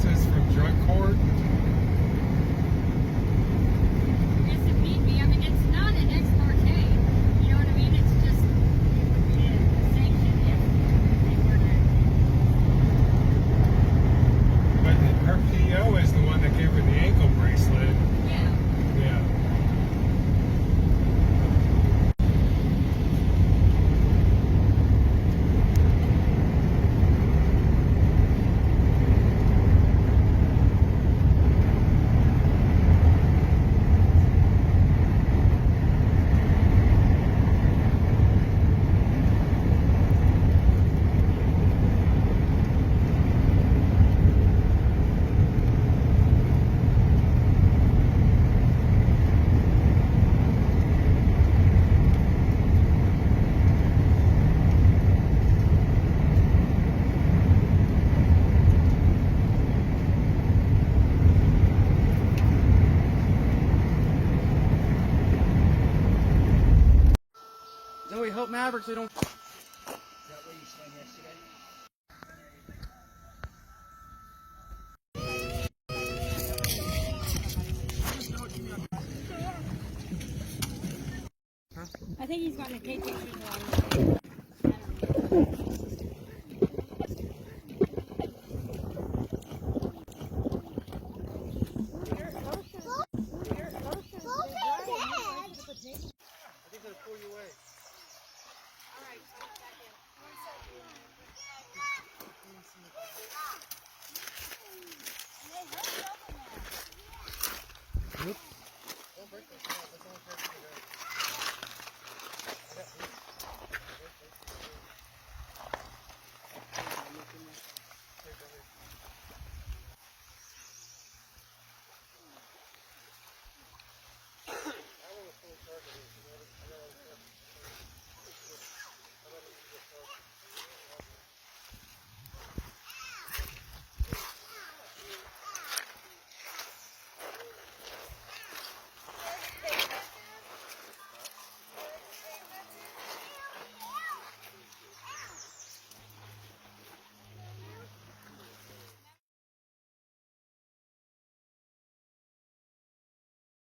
Francis from drug court. Yes, it need be. I mean, it's not an ex parte. You know what I mean? It's just, it would be a sanction if they were to. But her PO is the one that gave her the ankle bracelet. Yeah. Yeah. Zoe, help Mavericks. They don't. I think he's going to take pictures of